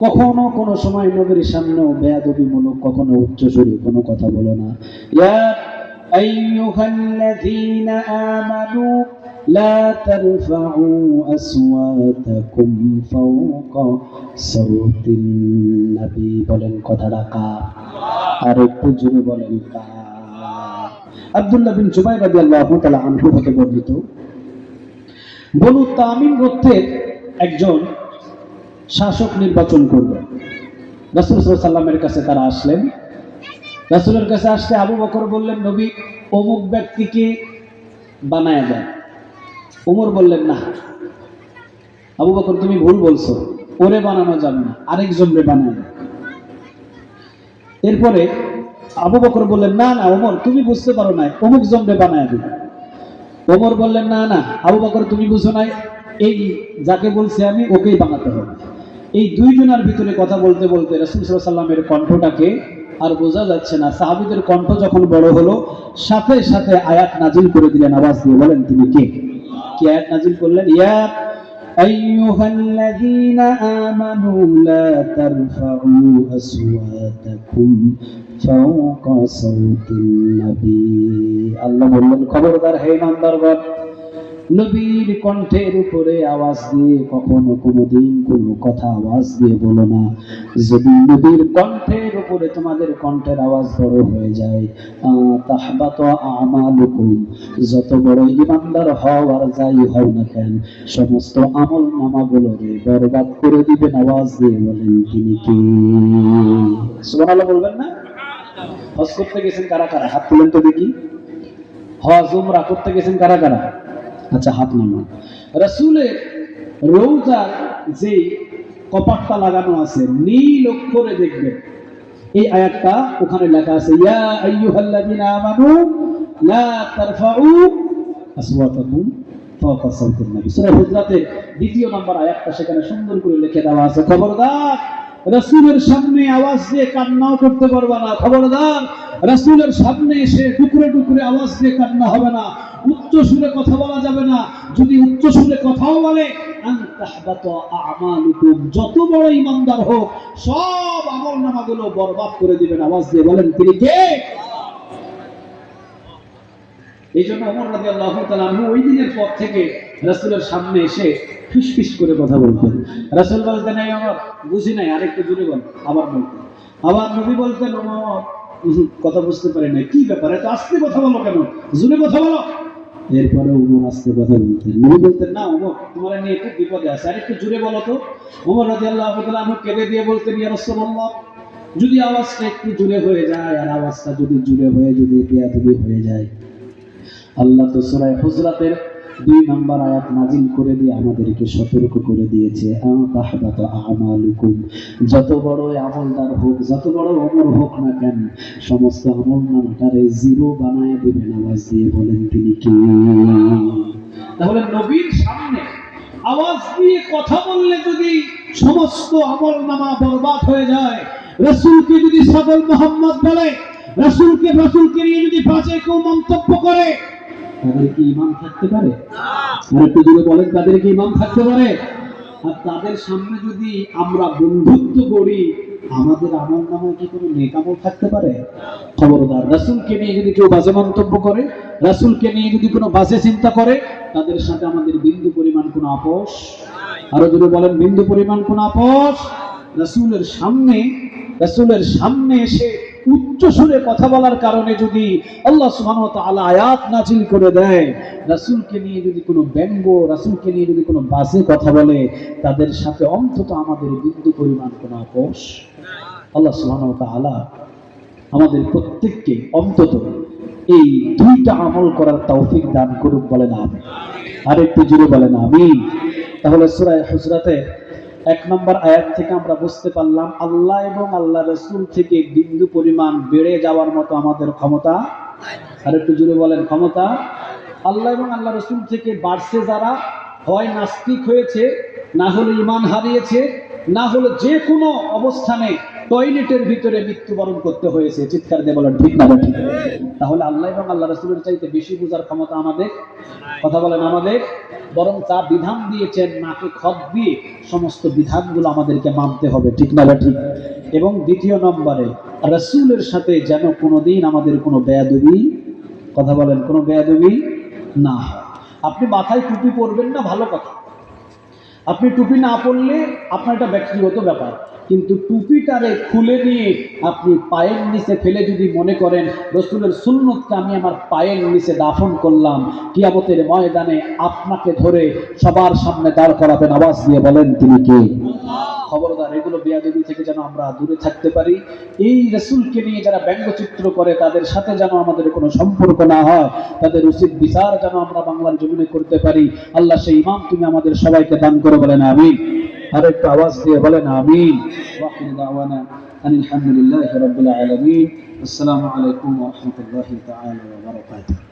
কখনো কোনো সময় নবীর সামনেও বেয়াদবিমূলক, কখনো উচ্চস্বরে কোনো কথা বলো না। ইয়া আইয়ুহাল্লাযীনা আমানু লা তারফাউ আসওয়াতাকুম ফাওকা সাওতিন নবী। বলেন কথাটা কার? আর একটু জোরে বলেন কার? আব্দুল্লাহ বিন জুবাইর রাদিয়াল্লাহু তাআলা আনহু হতে বর্ণিত, বনু তামিম গোত্রের একজন শাসক নির্বাচন করবেন। রাসূল সাল্লাল্লাহু আলাইহি ওয়াসাল্লামের কাছে তারা আসলেন। রাসূলের কাছে আসতে আবু বকর বললেন, নবী অমুক ব্যক্তিকে বানায় দেন। ওমর বললেন, না আবু বকর তুমি ভুল বলছো, ওরে বানানো যাবে না, আরেকজনরে বানায় দেন। এরপরে আবু বকর বললেন, না না ওমর তুমি বুঝতে পারো নাই, অমুক জনরে বানায় দিন। ওমর বললেন, না না আবু বকর তুমি বুঝো নাই, এই যাকে বলছি আমি ওকেই বানাতে হবে। এই দুইজনের ভিতরে কথা বলতে বলতে রাসূল সাল্লাল্লাহু আলাইহি ওয়াসাল্লামের কণ্ঠটাকে আর বোঝা যাচ্ছে না। সাহাবীদের কণ্ঠ যখন বড় হলো, সাথে সাথে আয়াত নাজিল করে দিলেন আওয়াজ দিয়ে। বলেন তিনি কে? কি আয়াত নাজিল করলেন? ইয়া আইয়ুহাল্লাযীনা আমানু লা তারফাউ আসওয়াতাকুম ফাওকা সাওতিন নবী। আল্লাহ বললেন, খবরদার হে ইমানদারগণ, নবীর কণ্ঠের উপরে আওয়াজ দিয়ে কখনো কোনোদিন কোনো কথা আওয়াজ দিয়ে বলো না। যদি নবীর কণ্ঠের উপরে তোমাদের কণ্ঠের আওয়াজ বড় হয়ে যায়, তাহবাত আমালুকুম, যত বড় ইমানদার হও আর যাই হও না কেন, সমস্ত আমল নামাগুলোরে বরবাদ করে দিবেন। আওয়াজ দিয়ে বলেন তিনি কি? সুবহানাল্লাহ বলবেন না? হজ করতে গেছেন কারা কারা? হাত তুলেন তো দেখি। হজ উমরা করতে গেছেন কারা কারা? আচ্ছা হাত নামান। রাসূলের রওজার যে কপাটটা লাগানো আছে নীল অক্ষরে দেখবেন, এই আয়াতটা ওখানে লেখা আছে, ইয়া আইয়ুহাল্লাযীনা আমানু লা তারফাউ আসওয়াতাকুম ফাওকা সাওতিন নবী। সূরা হুজরাতের 2 নম্বর আয়াতটা সেখানে সুন্দর করে লিখে দেওয়া আছে, খবরদার রাসূলের সামনে আওয়াজ দিয়ে কান্নাও করতে পারবে না। খবরদার রাসূলের সামনে এসে টুকরে টুকরে আওয়াজ দিয়ে কান্না হবে না। উচ্চ সুরে কথা বলা যাবে না। যদি উচ্চ সুরে কথাও বলে, আনতাহবাত আমালুকুম, যত বড় ইমানদার হোক সব আমলনামাগুলো বরবাদ করে দিবেন। আওয়াজ দিয়ে বলেন তিনি কে? এই জন্য ওমর রাদিয়াল্লাহু তাআলা আনহু ওই দিনের পর থেকে রাসূলের সামনে এসে ফিসফিস করে কথা বলতেন। রাসূল বলতেন, এই ওমর বুঝি নাই, আরেকটু জোরে বল। আবার বলতেন। আবার নবী বলতেন, ওমর কথা বুঝতে পারি না, কি ব্যাপার এত আস্তে কথা বলো কেন, জোরে কথা বলো। এরপরে ওমর আস্তে কথা বলতেন। নবী বলতেন, না ওমর তোমার নিয়ে একটু বিপদে আছে, আরেকটু জোরে বলো তো। ওমর রাদিয়াল্লাহু তাআলা আনহু কেঁদে দিয়ে বলতেন, ইয়া রাসূলুল্লাহ, যদি আওয়াজটা একটু জোরে হয়ে যায়, আর আওয়াজটা যদি জোরে হয়ে যদি বেয়াদবি হয়ে যায়, আল্লাহ তো সূরা হুজরাতের 2 নম্বর আয়াত নাজিল করে দিয়ে আমাদেরকে সতর্ক করে দিয়েছে, তাহবাত আমালুকুম, যত বড় আমলদার হোক, যত বড় ওমর হোক না কেন, সমস্ত আমলনামাটারে জিরো বানায় দিবেন। আওয়াজ দিয়ে বলেন তিনি কি? তাহলে নবীর সামনে আওয়াজ দিয়ে কথা বললে যদি সমস্ত আমলনামা বরবাদ হয়ে যায়, রাসূলকে যদি সাদল মুহাম্মদ বলে, রাসূলকে নিয়ে যদি বাজে কেউ মন্তব্য করে, তাদের কি ঈমান থাকতে পারে? আর একটু জোরে বলেন, তাদের কি ঈমান থাকতে পারে? আর তাদের সামনে যদি আমরা বন্ধুত্ব করি, আমাদের আমলনামায় কি কোনো নেক আমল থাকতে পারে? খবরদার, রাসূলকে নিয়ে যদি কেউ বাজে মন্তব্য করে, রাসূলকে নিয়ে যদি কোনো বাজে চিন্তা করে, তাদের সাথে আমাদের বিন্দু পরিমাণ কোনো আপোষ। আরো জোরে বলেন, বিন্দু পরিমাণ কোনো আপোষ। রাসূলের সামনে এসে উচ্চ সুরে কথা বলার কারণে যদি আল্লাহ সুবহানাহু ওয়া তাআলা আয়াত নাজিল করে দেয়, রাসূলকে নিয়ে যদি কোনো ব্যঙ্গ, রাসূলকে নিয়ে যদি কোনো বাজে কথা বলে, তাদের সাথে অন্তত আমাদের বিন্দু পরিমাণ কোনো আপোষ। আল্লাহ সুবহানাহু ওয়া তাআলা আমাদের প্রত্যেককে অন্তত এই 2টা আমল করার তৌফিক দান করুক। বলেন আমিন। আর একটু জোরে বলেন আমিন। তাহলে সূরা হুজরাতে 1 নম্বর আয়াত থেকে আমরা বুঝতে পারলাম, আল্লাহ এবং আল্লাহ রাসূল থেকে বিন্দু পরিমাণ বেড়ে যাওয়ার মতো আমাদের ক্ষমতা। আর একটু জোরে বলেন, ক্ষমতা। আল্লাহ এবং আল্লাহ রাসূল থেকে বাড়ছে যারা, হয় নাস্তিক হয়েছে, না হলে ঈমান হারিয়েছে, না হলে যে কোনো অবস্থানে টয়লেটের ভিতরে মৃত্যুবরণ করতে হয়েছে। চিৎকার দিয়ে বলেন ঠিক না ঠিক? তাহলে আল্লাহ এবং আল্লাহ রাসূলের চাইতে বেশি বোঝার ক্ষমতা আমাদের? কথা বলেন আমাদের? বরং যা বিধান দিয়েছেন নাকে খত দিয়ে সমস্ত বিধানগুলো আমাদেরকে মানতে হবে, ঠিক না ঠিক? এবং দ্বিতীয় নম্বরে রাসূলের সাথে যেন কোনোদিন আমাদের কোনো বেয়াদবি, কথা বলেন, কোনো বেয়াদবি না হয়। আপনি মাথায় টুপি পরবেন না, ভালো কথা। আপনি টুপি না পরলে আপনার একটা ব্যক্তিগত ব্যাপার, কিন্তু টুপিটারে খুলে নিয়ে আপনি পায়ের নিচে ফেলে যদি মনে করেন রাসূলের সুন্নতকে আমি আমার পায়ের নিচে দাফন করলাম, কিয়ামতের ময়দানে আপনাকে ধরে সবার সামনে দাঁড় করাবেন। আওয়াজ দিয়ে বলেন তিনি কে? খবরদার, এগুলো বেয়াদবি থেকে যেন আমরা দূরে থাকতে পারি। এই রাসূলকে নিয়ে যারা ব্যঙ্গচিত্র করে তাদের সাথে যেন আমাদের কোনো সম্পর্ক না হয়, তাদের উচিত বিচার যেন আমরা বাংলার জমিনে করতে পারি। আল্লাহ সেই ইমাম তুমি আমাদের সবাইকে দান করে, বলেন আমিন। আর একটু আওয়াজ দিয়ে বলেন আমিন। ওয়াখির দাওয়ানা আলহামদুলিল্লাহি রাব্বিল আলামিন। আসসালামু আলাইকুম ওয়া রাহমাতুল্লাহি তাআলা ওয়া বারাকাতুহু।